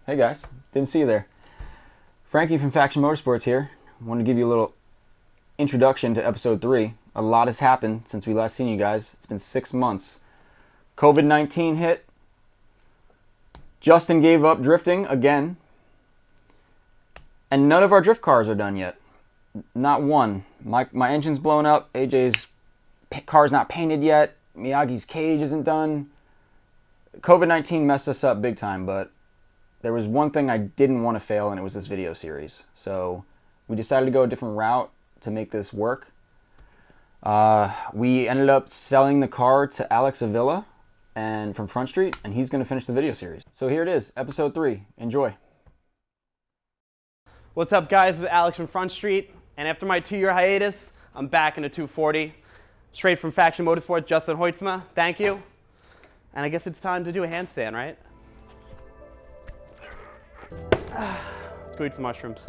Hey guys, didn't see you there. Frankie from Faction Motorsports here. Wanted to give you a little introduction to episode 3. A lot has happened since we last seen you guys. It's been 6 months. COVID-19 hit. Justin gave up drifting again. And none of our drift cars are done yet. Not one. My engine's blown up. AJ's car's not painted yet. Miyagi's cage isn't done. COVID-19 messed us up big time, but there was one thing I didn't want to fail, and it was this video series. So we decided to go a different route to make this work. We ended up selling the car to Alex Avilla and from Front Street, and he's going to finish the video series. So here it is, episode 3. Enjoy. What's up, guys? This is Alex from Front Street, and after my 2-year hiatus, I'm back in a 240. Straight from Faction Motorsports, Justin Hoytsma. Thank you. And I guess it's time to do a handstand, right? Let's go eat some mushrooms.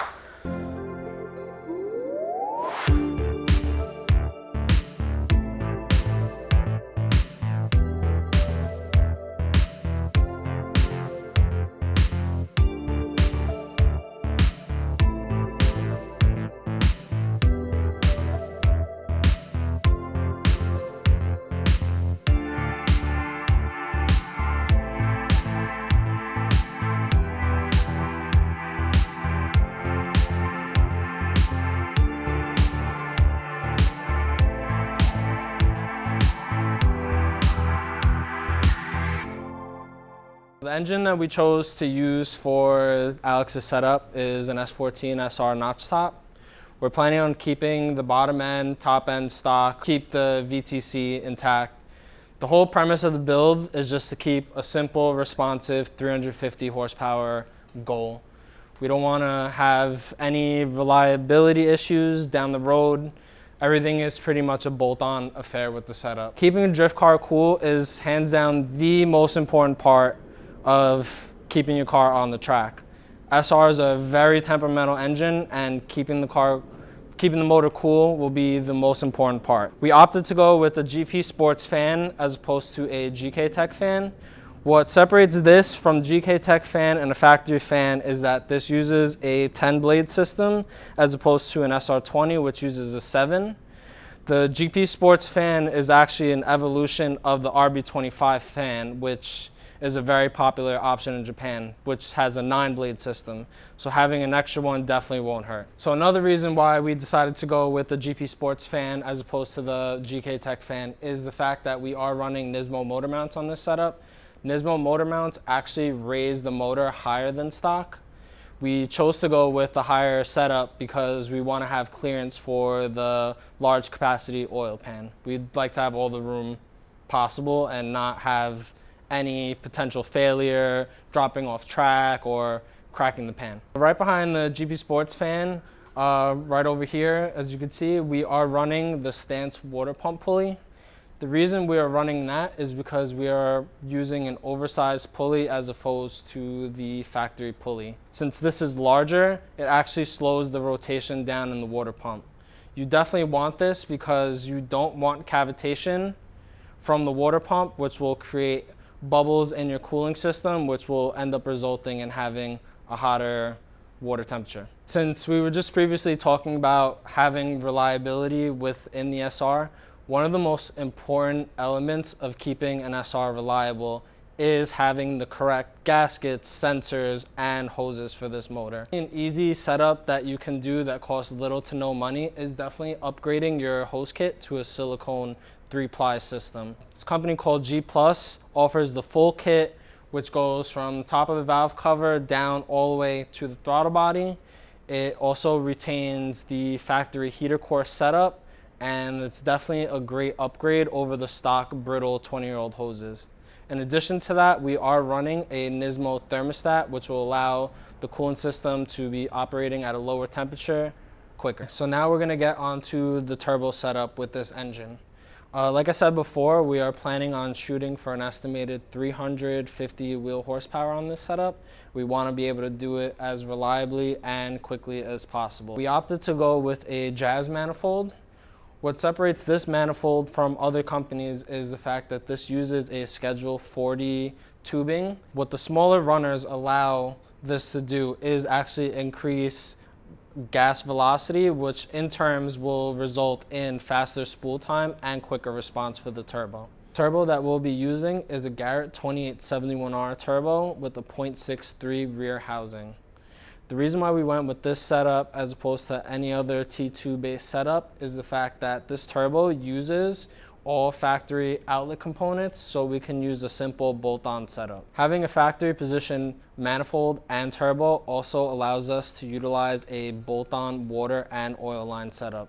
The engine that we chose to use for Alex's setup is an S14 SR notch top. We're planning on keeping the bottom end, top end stock, keep the VTC intact. The whole premise of the build is just to keep a simple, responsive 350 horsepower goal. We don't want to have any reliability issues down the road. Everything is pretty much a bolt-on affair with the setup. Keeping a drift car cool is hands down the most important part of keeping your car on the track. SR is a very temperamental engine, and keeping the motor cool will be the most important part. We opted to go with a GP Sports fan as opposed to a GK Tech fan. What separates this from GK Tech fan and a factory fan is that this uses a 10 blade system as opposed to an SR20, which uses a 7. The GP Sports fan is actually an evolution of the RB25 fan, which is a very popular option in Japan, which has a 9-blade system. So having an extra one definitely won't hurt. So another reason why we decided to go with the GP Sports fan as opposed to the GK Tech fan is the fact that we are running Nismo motor mounts on this setup. Nismo motor mounts actually raise the motor higher than stock. We chose to go with the higher setup because we want to have clearance for the large capacity oil pan. We'd like to have all the room possible and not have any potential failure, dropping off track, or cracking the pan. Right behind the GP Sports fan, right over here, as you can see, we are running the Stance water pump pulley. The reason we are running that is because we are using an oversized pulley as opposed to the factory pulley. Since this is larger, it actually slows the rotation down in the water pump. You definitely want this because you don't want cavitation from the water pump, which will create bubbles in your cooling system, which will end up resulting in having a hotter water temperature. Since we were just previously talking about having reliability within the SR, one of the most important elements of keeping an SR reliable is having the correct gaskets, sensors, and hoses for this motor. An easy setup that you can do that costs little to no money is definitely upgrading your hose kit to a silicone 3-ply system. This company called G+ offers the full kit, which goes from the top of the valve cover down all the way to the throttle body. It also retains the factory heater core setup, and it's definitely a great upgrade over the stock brittle 20-year-old hoses. In addition to that, we are running a Nismo thermostat, which will allow the cooling system to be operating at a lower temperature quicker. So now we're gonna get onto the turbo setup with this engine. Like I said before, we are planning on shooting for an estimated 350 wheel horsepower on this setup. We want to be able to do it as reliably and quickly as possible. We opted to go with a Jazz manifold. What separates this manifold from other companies is the fact that this uses a Schedule 40 tubing. What the smaller runners allow this to do is actually increase gas velocity, which in turns will result in faster spool time and quicker response for the turbo. Turbo that we'll be using is a Garrett 2871R turbo with a 0.63 rear housing. The reason why we went with this setup as opposed to any other T2 based setup is the fact that this turbo uses all factory outlet components, so we can use a simple bolt-on setup. Having a factory position manifold and turbo also allows us to utilize a bolt-on water and oil line setup.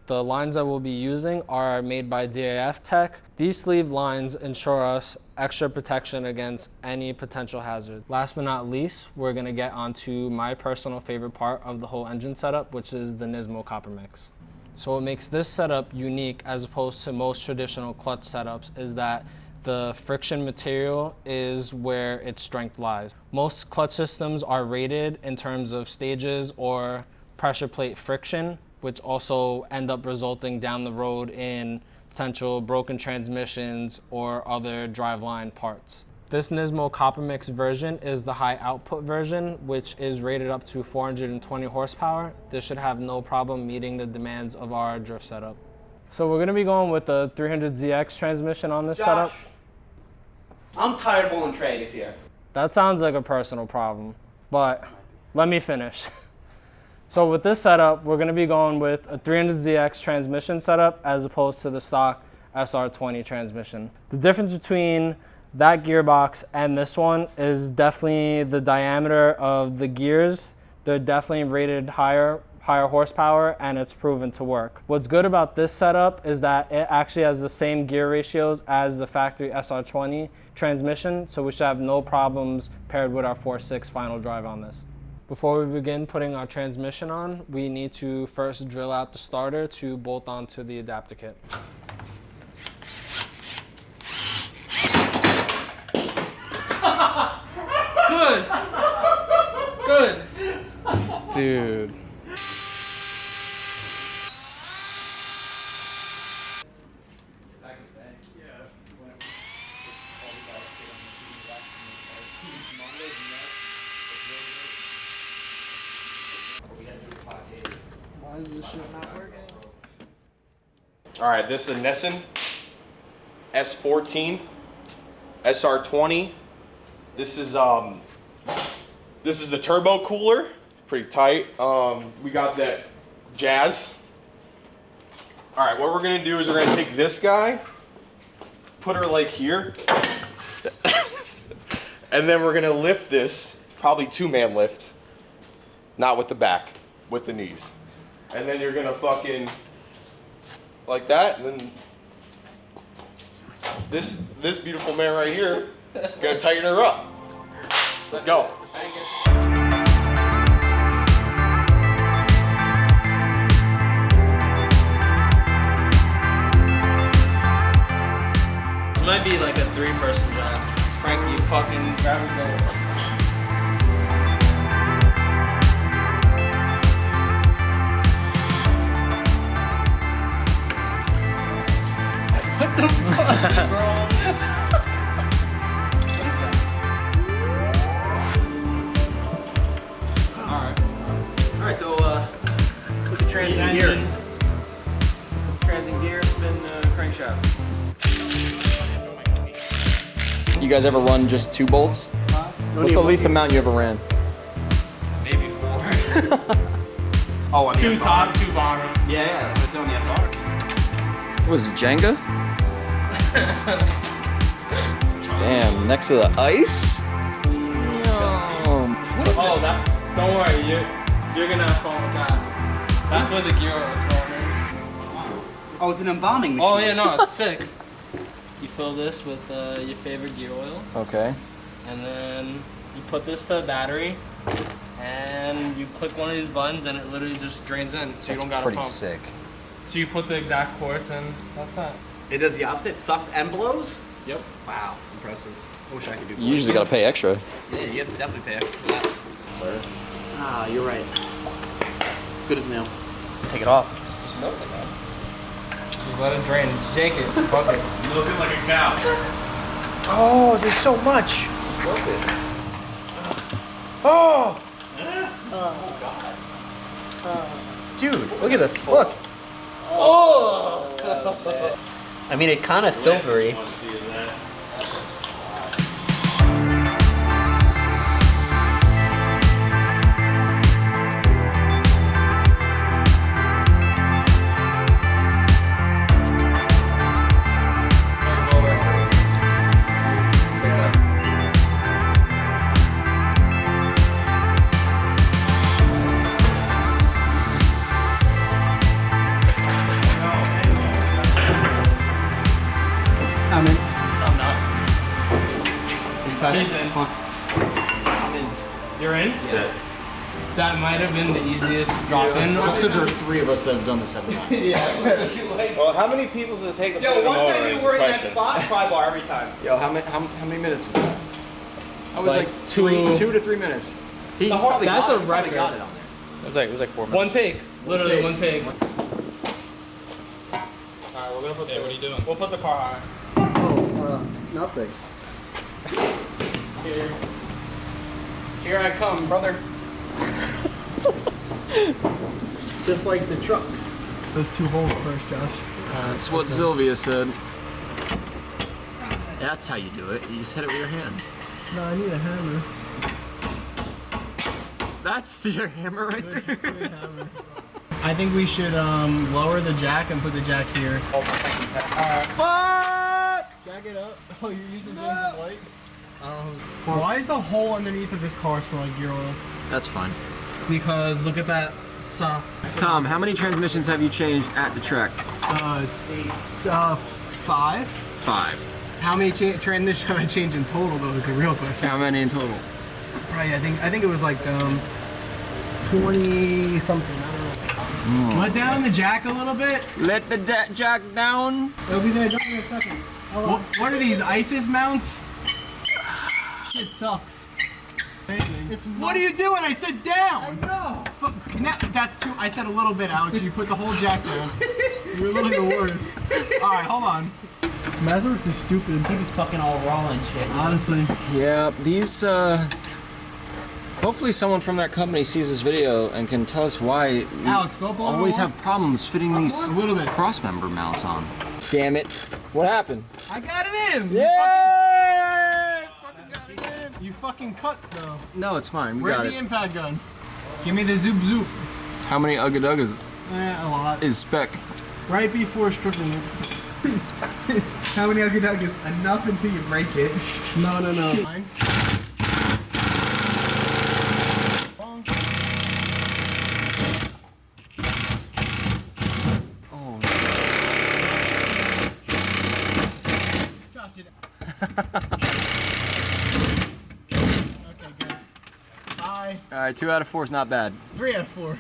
The lines that we'll be using are made by DAF Tech. These sleeve lines ensure us extra protection against any potential hazard. Last but not least, we're gonna get onto my personal favorite part of the whole engine setup, which is the Nismo copper mix. So what makes this setup unique as opposed to most traditional clutch setups is that the friction material is where its strength lies. Most clutch systems are rated in terms of stages or pressure plate friction, which also end up resulting down the road in potential broken transmissions or other driveline parts. This Nismo copper mix version is the high output version, which is rated up to 420 horsepower. This should have no problem meeting the demands of our drift setup. So we're gonna be going with the 300ZX transmission on this setup. I'm tired of pulling Traegas here. That sounds like a personal problem, but let me finish. So with this setup, we're gonna be going with a 300ZX transmission setup as opposed to the stock SR20 transmission. The difference between that gearbox and this one is definitely the diameter of the gears. They're definitely rated higher horsepower, and it's proven to work. What's good about this setup is that it actually has the same gear ratios as the factory SR20 transmission, so we should have no problems paired with our 4.6 final drive on this. Before we begin putting our transmission on, we need to first drill out the starter to bolt onto the adapter kit. Good. Good. Dude. Why is this shit not working? All right, this is a Nissan S14 SR20. This is the turbo cooler, pretty tight. We got that Jazz. All right, what we're gonna do is we're gonna take this guy, put her like here, and then we're gonna lift this, probably 2-man lift, not with the back, with the knees. And then you're gonna fucking, like that, and then this beautiful man right here, gonna tighten her up. Let's go. It might be like a 3-person job. Frank, you fucking grab and go. What the fuck, bro? Alright, so put the trans in gear. Trans in gear, spin the crankshaft. You guys ever run just 2 bolts? What's the least amount you ever ran? Maybe 4. Oh, I mean 2 top, 2 bottom. Yeah, that's what Tony SR. What was it, Jenga? Damn, next to the ice? Oh, that, don't worry, you're gonna have fun with that. That's where the gear oil is going in. Oh, it's an embalming machine. Oh yeah, no, it's sick. You fill this with your favorite gear oil, Okay. and then you put this to the battery, and you click one of these buttons, and it literally just drains in, so you don't gotta pretty pump. sick. So you put the exact quarts in, that's that. It does the opposite, sucks and blows? Yep. Wow, impressive. I wish I could do You usually gotta pay extra. Yeah, you have to definitely pay extra for that. Sir. Ah, you're right. Good as new. Take it off. Just milk it, man. Just let it drain, just shake it, fuck it. Milk it like a cow. Oh, there's so much. Milk it. Oh! Dude, look at this. Look. I mean, it kind of silvery. I'm not. He's in. I'm in. You're in? Yeah. That might have been the easiest drop in. That's because there are 3 of us that have done this 7 times. Well, how many people does it take to put Yo, in the once motor I is knew the we're in that question. spot, try bar every time. Yo, how many minutes was that? I was Like like, two- 2 to 3 minutes. He's whole- probably that's got a it. He probably record. got it on there. It was like 4 minutes. One take. Literally one take. Alright, we're gonna put what are you doing? We'll put the car high. Nothing. Here I come, brother. Just like the trucks. Those 2 holes first, Josh. That's what Sylvia said. That's how you do it. You just hit it with your hand. No, I need a hammer. That's your hammer right there. Good hammer. I think we should lower the jack and put the jack here. Jack it up. Oh, you're using James's light? Why is the hole underneath of this car smell like gear oil? That's fine. Because look at that. Tom, how many transmissions have you changed at the track? 5. 5. How many transmissions have I changed in total, though, is the real question. How many in total? Right, I think it was like 20 something. I don't know. Let down the jack a little bit. Let the jack down. It'll be there in a second. What are these ISIS mounts? Shit sucks. What are you doing? I said down. I know. That's too. I said a little bit, Alex. You put the whole jack down. You're literally the worst. All right, hold on. Mazworks is stupid. Keep it fucking all raw and shit. Honestly. Yeah, these. Hopefully, someone from that company sees this video and can tell us why we Alex, go up a little always more. have problems fitting these A little bit. cross member mounts on. Damn it! What happened? I got it in. Yeah! You fucking cut though. No, it's fine. We Where's got the it. impact gun? Give me the zoop zoop. How many Ugga A lot. is spec? Right before stripping it. How many Ugga Duggas? Enough until you break it. No. Fine. Oh. Josh, it. Okay, good. Bye. All right, 2 out of 4 is not bad. 3 out of 4.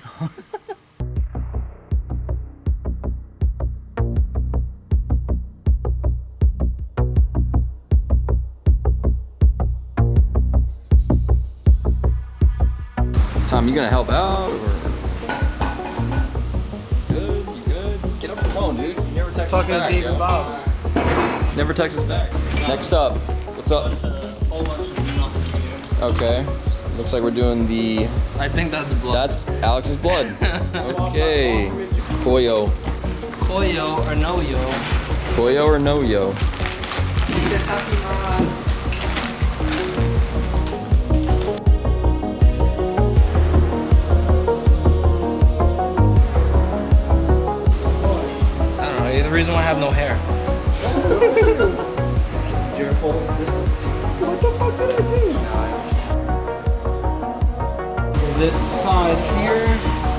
Tom, you gonna help out or? Good, you good? Get off the phone, dude. You never text Talking us back, to David yo. Bob. Never text us back. Next up, what's up? Okay, looks like we're doing the. I think that's blood. That's Alex's blood. Okay, Koyo. Koyo or no yo. Koyo or no yo? I don't know. You're the reason why I have no hair. Your whole existence. What the fuck did I do? This side here,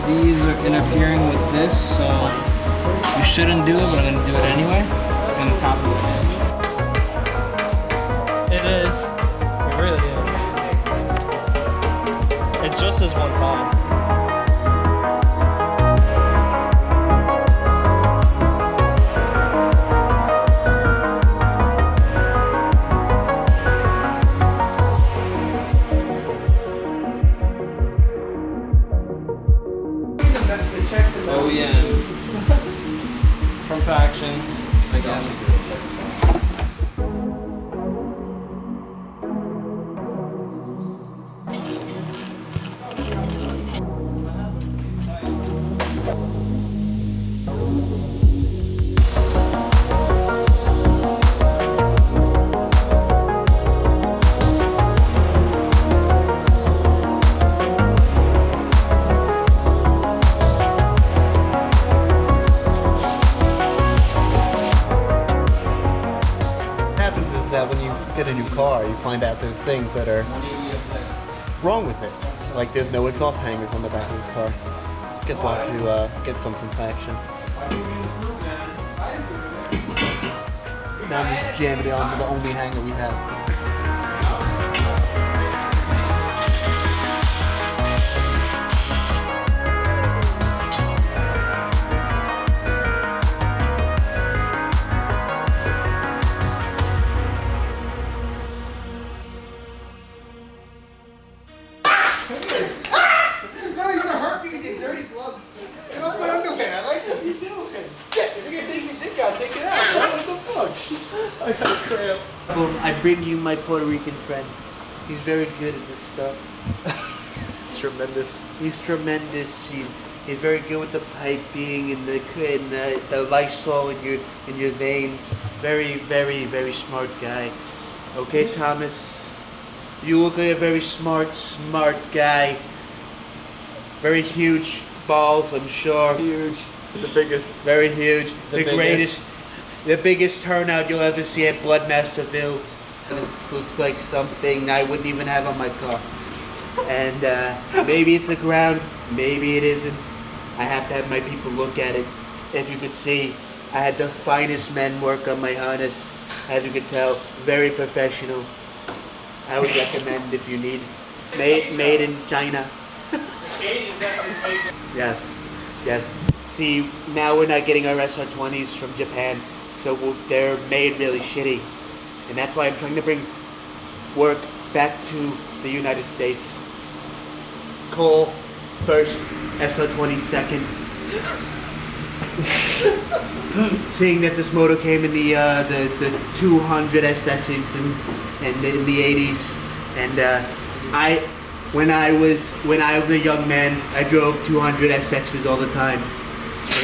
these are interfering with this, so you shouldn't do it, but I'm gonna do it anyway. Just gonna tap it in. It is. It really is. It's just this one time. OEM from Faction again. that when you get a new car, you find out there's things that are wrong with it. Like there's no exhaust hangers on the back of this car. Guess we'll have to get some from Faction. Now I'm just jamming it onto the only hanger we have. I bring you my Puerto Rican friend. He's very good at this stuff. Tremendous. He's tremendous. He's very good with the piping and the Lysol in your veins. Very, very, very smart guy. Okay, Thomas. You look like a very smart guy. Very huge balls, I'm sure. Huge. The biggest. Very huge. The greatest. The biggest turnout you'll ever see at Bloodmasterville. This looks like something I wouldn't even have on my car. And maybe it's the ground, maybe it isn't. I have to have my people look at it. If you could see, I had the finest men work on my harness. As you could tell, very professional. I would recommend if you need. Made in China. Yes. See, now we're not getting our SR20s from Japan. So they're made really shitty. And that's why I'm trying to bring work back to the United States. Cole first, SR20 second. Seeing that this motor came in the 200 SXs and in the 80s. And when I was a young man, I drove 200 SXs all the time.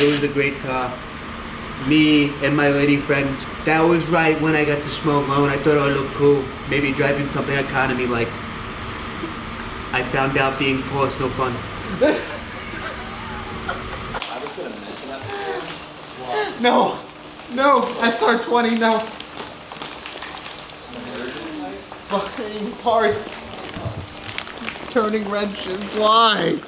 It was a great car. Me and my lady friends. That was right when I got the smoke loan. I thought it would look cool. Maybe driving something economy like. I found out being poor is no fun. No, SR20, no. Fucking parts. Turning wrenches. Why?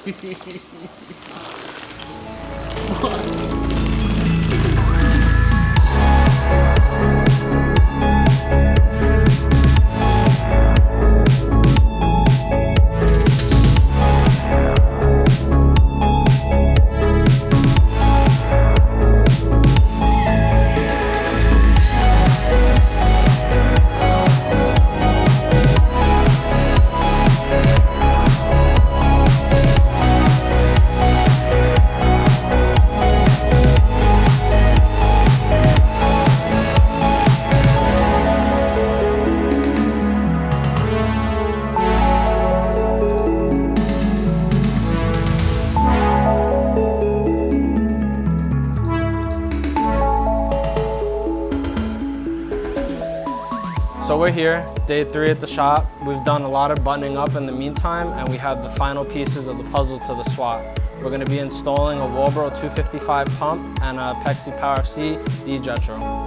So we're here, day 3 at the shop. We've done a lot of buttoning up in the meantime, and we have the final pieces of the puzzle to the swap. We're going to be installing a Walbro 255 pump and a Pexi Power C D-Jetro.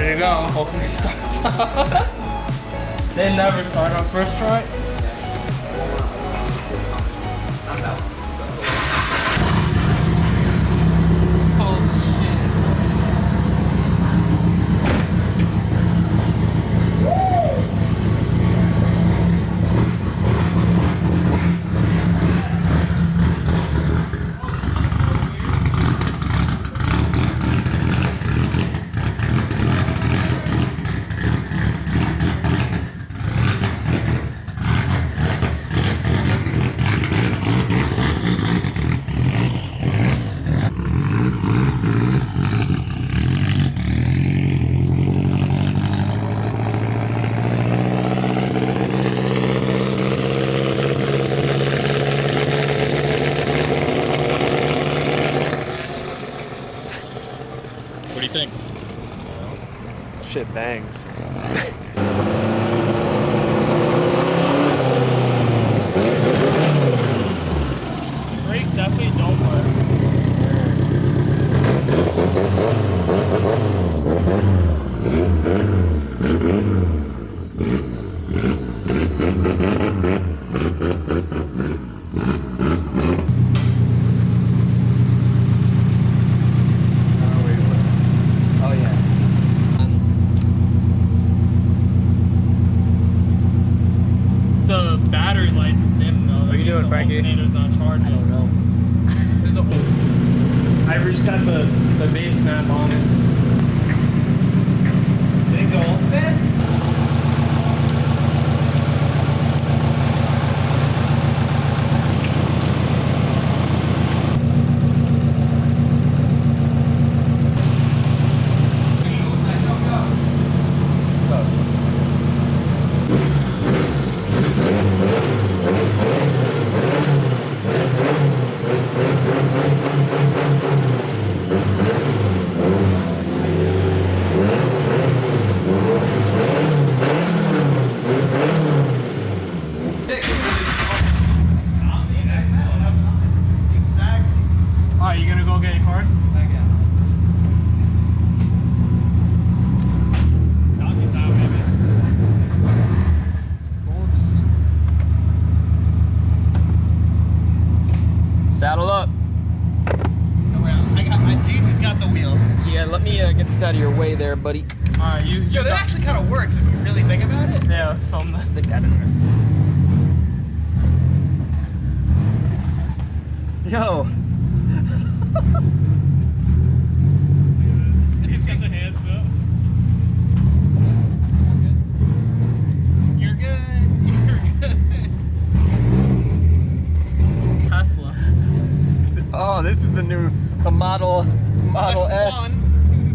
There you go. Hopefully it starts. They never start on first try. What do you think? Shit bangs. Brakes definitely don't work. Oh yeah. The battery light's dim though. What are you doing, Frankie? Alternator's not charging. I don't know. I reset the base map on it. Big old fit. Alright, you gonna go get a card? Doggy style, baby. Saddle up. I got my Jason's got the wheel. Yeah, let me get this out of your way there, buddy. Alright, you Yo, that actually kind of works if you really think about it. yeah, film this. Stick that in there. Yo. He's got the hands up. You're good. You're good. Tesla. Oh, this is the new Model S.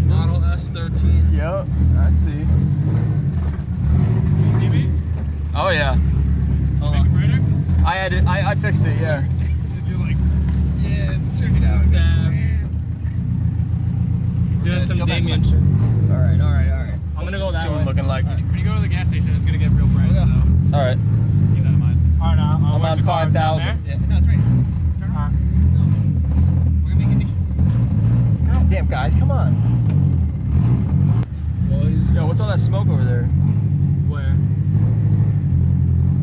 Model S13. Yep, I see. You see me? Oh yeah. Make it brighter? I fixed it, yeah. You're like, Yeah, check it out. doing some Go back, Damien go shit. Alright. I'm gonna go that way. looking like? When you go to the gas station, it's gonna get real bright, so Alright. keep that in mind. Alright, I'm where's on your car? Down 5,000. there? Yeah, no, it's right. Alright. We're gonna make it. God damn, guys, come on. Yo, what's all that smoke over there? Where?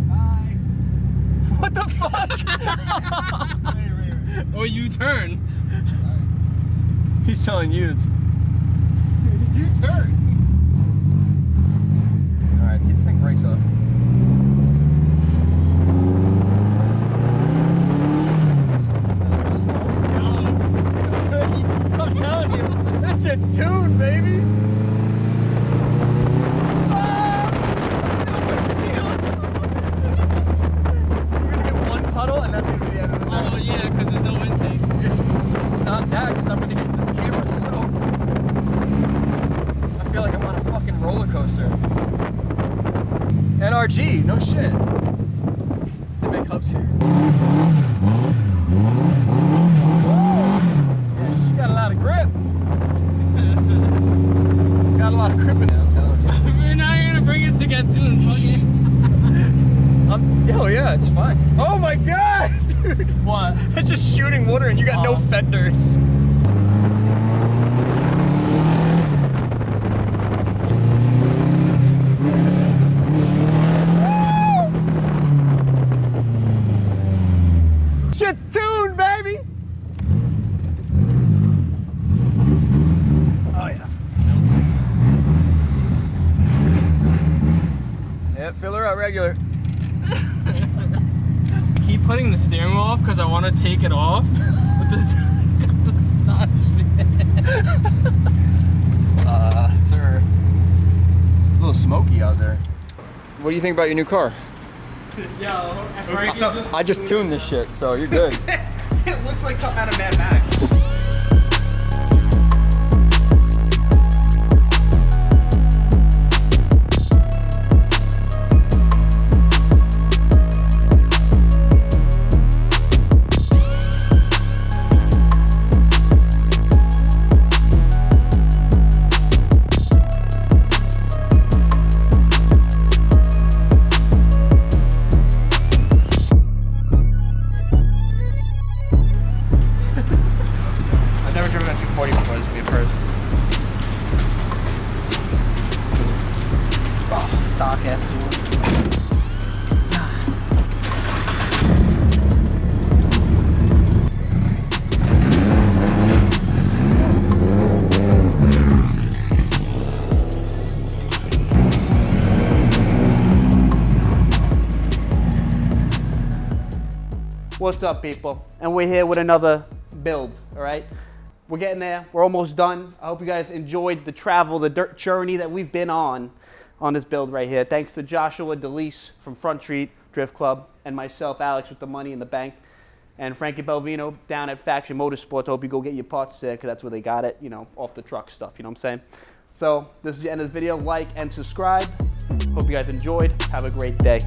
Bye. What the fuck? Oh, you turn. He's telling you. You turn. Alright, see if this thing breaks up. I'm telling you, this shit's tuned, baby. Ah! Let's see it. You're gonna hit one puddle, and that's gonna be the end of the night. Oh, yeah, because there's no intake. It's not that, because I'm gonna hit this camera soaked. I feel like I'm on a fucking roller coaster. NRG, no shit. They make hubs here. Yeah, she got a lot of grip. Got a lot of grip in there, I'm telling you. Now you're gonna bring it to get tuned. Fuck it. Oh yeah, it's fine. Oh my god, dude! What? It's just shooting water and you got no fenders. Yeah, fill her out regular. Keep putting the steering wheel off because I want to take it off. But this the stop. Sir. A little smoky out there. What do you think about your new car? I just tuned this shit, so you're good. It looks like something out of Mad Max. I've never driven a 240 before, this will be a first. Oh, stock absolutely. What's up, people? And we're here with another build, all right? We're getting there. We're almost done. I hope you guys enjoyed the travel, the dirt journey that we've been on this build right here. Thanks to Joshua, Deliz from Front Street Drift Club, and myself, Alex, with the money in the bank, and Frankie Belvino down at Faction Motorsports. I hope you go get your parts there, because that's where they got it, you know, off the truck stuff, you know what I'm saying? So this is the end of the video. Like and subscribe. Hope you guys enjoyed. Have a great day.